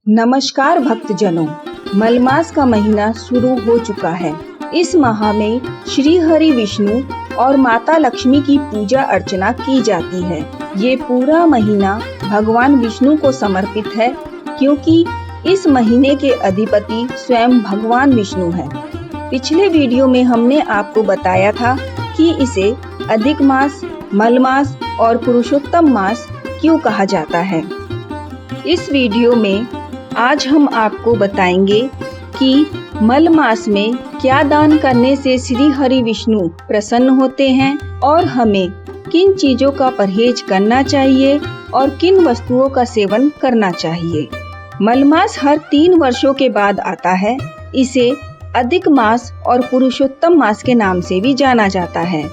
नमस्कार भक्तजनों, मलमास का महीना शुरू हो चुका है। इस माह में श्री हरि विष्णु और माता लक्ष्मी की पूजा अर्चना की जाती है। ये पूरा महीना भगवान विष्णु को समर्पित है, क्योंकि इस महीने के अधिपति स्वयं भगवान विष्णु हैं। पिछले वीडियो में हमने आपको बताया था कि इसे अधिक मास, मलमास और पुरुषोत्तम मास क्यों कहा जाता है। इस वीडियो में आज हम आपको बताएंगे कि मल मास में क्या दान करने से श्री हरि विष्णु प्रसन्न होते हैं और हमें किन चीजों का परहेज करना चाहिए और किन वस्तुओं का सेवन करना चाहिए। मल मास हर 3 वर्षों के बाद आता है। इसे अधिक मास और पुरुषोत्तम मास के नाम से भी जाना जाता है।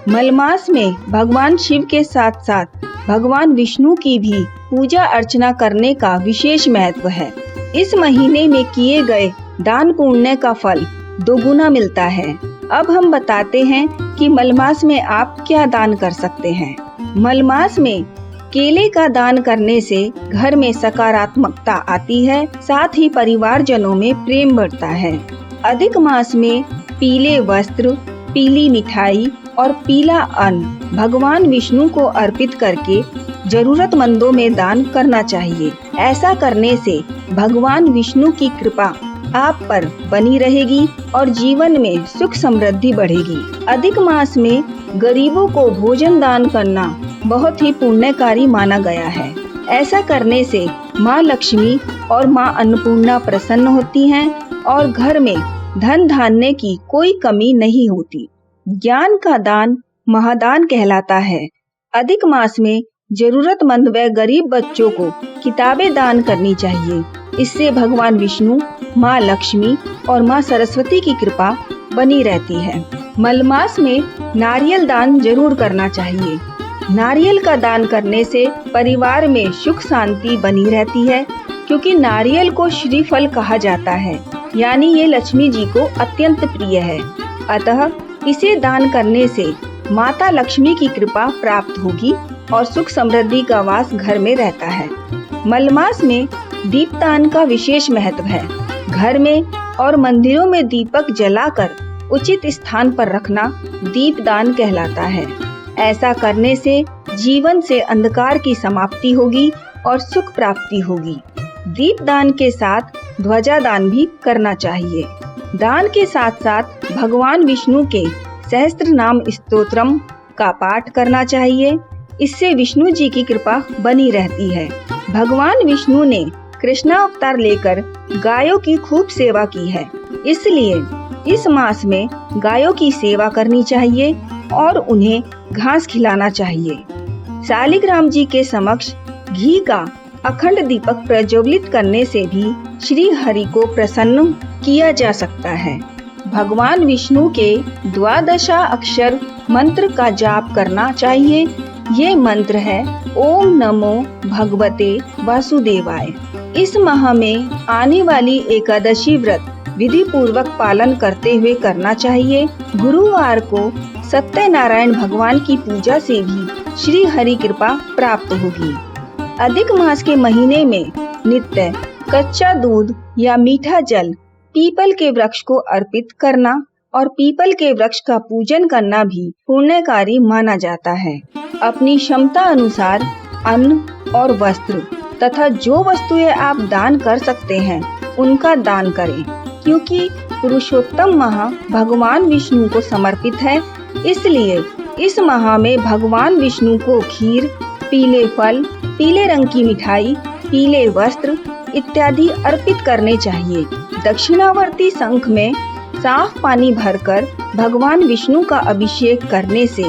मल मास में भगवान शिव के साथ साथ भगवान विष्णु की भी पूजा अर्चना करने का विशेष महत्व है। इस महीने में किए गए दान पुण्य का फल 2 गुना मिलता है। अब हम बताते हैं कि मलमास में आप क्या दान कर सकते हैं। मलमास में केले का दान करने से घर में सकारात्मकता आती है, साथ ही परिवारजनों में प्रेम बढ़ता है। अधिक मास में पीले वस्त्र, पीली मिठाई और पीला अन्न भगवान विष्णु को अर्पित करके जरूरतमंदों में दान करना चाहिए। ऐसा करने से भगवान विष्णु की कृपा आप पर बनी रहेगी और जीवन में सुख समृद्धि बढ़ेगी। अधिक मास में गरीबों को भोजन दान करना बहुत ही पुण्यकारी माना गया है। ऐसा करने से माँ लक्ष्मी और माँ अन्नपूर्णा प्रसन्न होती हैं और घर में धन धान्य की कोई कमी नहीं होती। ज्ञान का दान महादान कहलाता है। अधिक मास में जरूरतमंद व गरीब बच्चों को किताबें दान करनी चाहिए। इससे भगवान विष्णु, माँ लक्ष्मी और माँ सरस्वती की कृपा बनी रहती है। मलमास में नारियल दान जरूर करना चाहिए। नारियल का दान करने से परिवार में सुख शांति बनी रहती है, क्योंकि नारियल को श्रीफल कहा जाता है, यानी ये लक्ष्मी जी को अत्यंत प्रिय है। अतः इसे दान करने से माता लक्ष्मी की कृपा प्राप्त होगी और सुख समृद्धि का वास घर में रहता है। मलमास में दीपदान का विशेष महत्व है। घर में और मंदिरों में दीपक जलाकर उचित स्थान पर रखना दीपदान कहलाता है। ऐसा करने से जीवन से अंधकार की समाप्ति होगी और सुख प्राप्ति होगी। दीपदान के साथ ध्वजा दान भी करना चाहिए। दान के साथ साथ भगवान विष्णु के सहस्त्र नाम स्तोत्रम का पाठ करना चाहिए। इससे विष्णु जी की कृपा बनी रहती है। भगवान विष्णु ने कृष्णा अवतार लेकर गायों की खूब सेवा की है, इसलिए इस मास में गायों की सेवा करनी चाहिए और उन्हें घास खिलाना चाहिए। शालिग्राम जी के समक्ष घी का अखंड दीपक प्रज्वलित करने से भी श्री हरि को प्रसन्न किया जा सकता है। भगवान विष्णु के 12 अक्षर मंत्र का जाप करना चाहिए। ये मंत्र है ओम नमो भगवते वासुदेवाय। इस माह में आने वाली एकादशी व्रत विधि पूर्वक पालन करते हुए करना चाहिए। गुरुवार को सत्यनारायण भगवान की पूजा से भी श्री हरि कृपा प्राप्त होगी। अधिक मास के महीने में नित्य कच्चा दूध या मीठा जल पीपल के वृक्ष को अर्पित करना और पीपल के वृक्ष का पूजन करना भी पुण्यकारी माना जाता है। अपनी क्षमता अनुसार अन्न और वस्त्र तथा जो वस्तुएं आप दान कर सकते हैं उनका दान करें, क्योंकि पुरुषोत्तम माह भगवान विष्णु को समर्पित है। इसलिए इस माह में भगवान विष्णु को खीर, पीले फल, पीले रंग की मिठाई, पीले वस्त्र इत्यादि अर्पित करने चाहिए। दक्षिणावर्ती शंख में साफ पानी भरकर भगवान विष्णु का अभिषेक करने से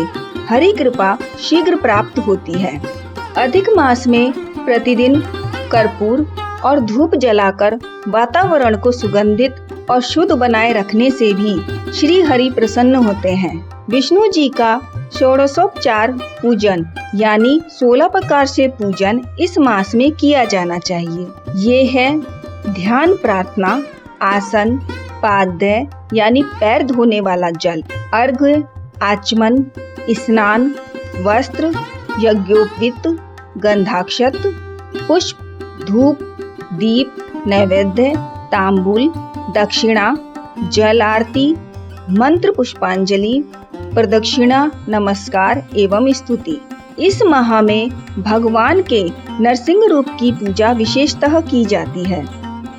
हरि कृपा शीघ्र प्राप्त होती है। अधिक मास में प्रतिदिन कर्पूर और धूप जलाकर वातावरण को सुगंधित और शुद्ध बनाए रखने से भी श्री हरि प्रसन्न होते हैं। विष्णु जी का षोडशोपचार पूजन यानी 16 प्रकार से पूजन इस मास में किया जाना चाहिए। ये है ध्यान, प्रार्थना, आसन, पाद्य यानी पैर धोने वाला जल, अर्घ्य, आचमन, स्नान, वस्त्र, यज्ञोपवीत, गंधाक्षत, पुष्प, धूप, दीप, नैवेद्य, तांबूल, दक्षिणा, जल आरती, मंत्र पुष्पांजलि, प्रदक्षिणा, नमस्कार एवं स्तुति। इस माह में भगवान के नरसिंह रूप की पूजा विशेषतः की जाती है।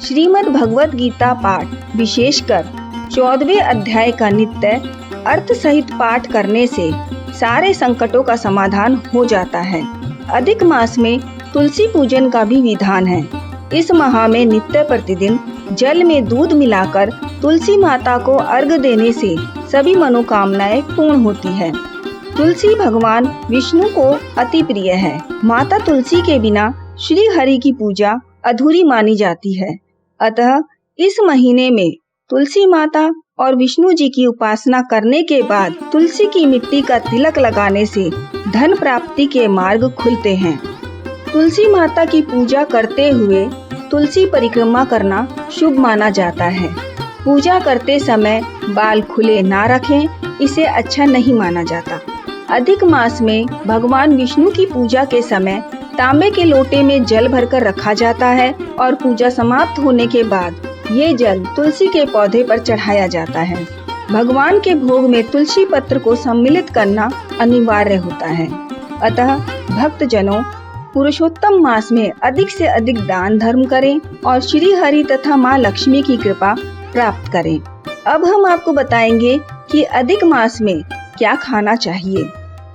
श्रीमद् भगवत गीता पाठ विशेषकर 14वें अध्याय का नित्य अर्थ सहित पाठ करने से सारे संकटों का समाधान हो जाता है। अधिक मास में तुलसी पूजन का भी विधान है। इस माह में नित्य प्रतिदिन जल में दूध मिलाकर तुलसी माता को अर्घ देने से सभी मनोकामनाएं पूर्ण होती है। तुलसी भगवान विष्णु को अति प्रिय है। माता तुलसी के बिना श्री हरि की पूजा अधूरी मानी जाती है। अतः इस महीने में तुलसी माता और विष्णु जी की उपासना करने के बाद तुलसी की मिट्टी का तिलक लगाने से धन प्राप्ति के मार्ग खुलते हैं। तुलसी माता की पूजा करते हुए तुलसी परिक्रमा करना शुभ माना जाता है। पूजा करते समय बाल खुले ना रखें, इसे अच्छा नहीं माना जाता। अधिक मास में भगवान विष्णु की पूजा के समय तांबे के लोटे में जल भरकर रखा जाता है और पूजा समाप्त होने के बाद ये जल तुलसी के पौधे पर चढ़ाया जाता है। भगवान के भोग में तुलसी पत्र को सम्मिलित करना अनिवार्य होता है। अतः भक्त जनों पुरुषोत्तम मास में अधिक से अधिक दान धर्म करें और श्री हरि तथा माँ लक्ष्मी की कृपा प्राप्त करें। अब हम आपको बताएंगे कि अधिक मास में क्या खाना चाहिए।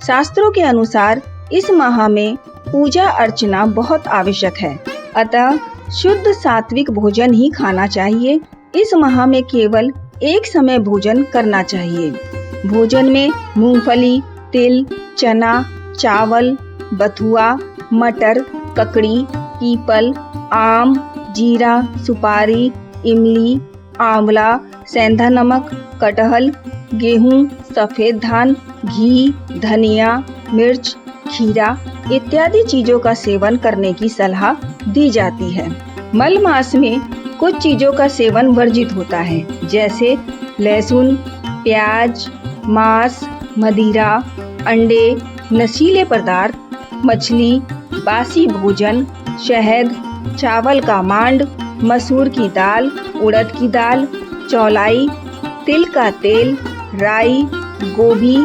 शास्त्रों के अनुसार इस माह में पूजा अर्चना बहुत आवश्यक है। अतः शुद्ध सात्विक भोजन ही खाना चाहिए। इस माह में केवल एक समय भोजन करना चाहिए। भोजन में मूंगफली, तिल, चना, चावल, बथुआ, मटर, ककड़ी, पीपल, आम, जीरा, सुपारी, इमली, आंवला, सेंधा नमक, कटहल, गेहूं, सफेद धान, घी, धनिया, मिर्च, खीरा इत्यादि चीजों का सेवन करने की सलाह दी जाती है। मल मास में कुछ चीजों का सेवन वर्जित होता है, जैसे लहसुन, प्याज, मांस, मदिरा, अंडे, नशीले पदार्थ, मछली, बासी भोजन, शहद, चावल का मांड, मसूर की दाल, उड़द की दाल, चौलाई, तिल का तेल, राई, गोभी,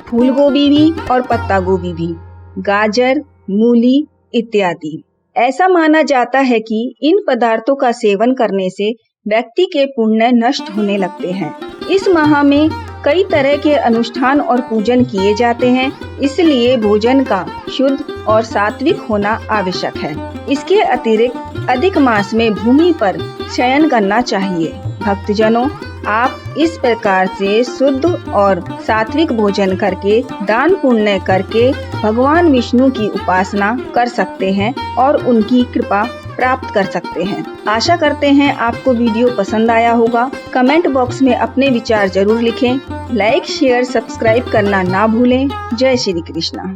फूल गोभी भी और पत्ता गोभी भी, गाजर, मूली इत्यादि। ऐसा माना जाता है कि इन पदार्थों का सेवन करने से व्यक्ति के पुण्य नष्ट होने लगते हैं। इस माह में कई तरह के अनुष्ठान और पूजन किए जाते हैं, इसलिए भोजन का शुद्ध और सात्विक होना आवश्यक है। इसके अतिरिक्त अधिक मास में भूमि पर शयन करना चाहिए। भक्तजनों, आप इस प्रकार से शुद्ध और सात्विक भोजन करके दान पुण्य करके भगवान विष्णु की उपासना कर सकते हैं और उनकी कृपा प्राप्त कर सकते हैं। आशा करते हैं आपको वीडियो पसंद आया होगा। कमेंट बॉक्स में अपने विचार जरूर लिखें। लाइक, शेयर, सब्सक्राइब करना ना भूलें। जय श्री कृष्णा।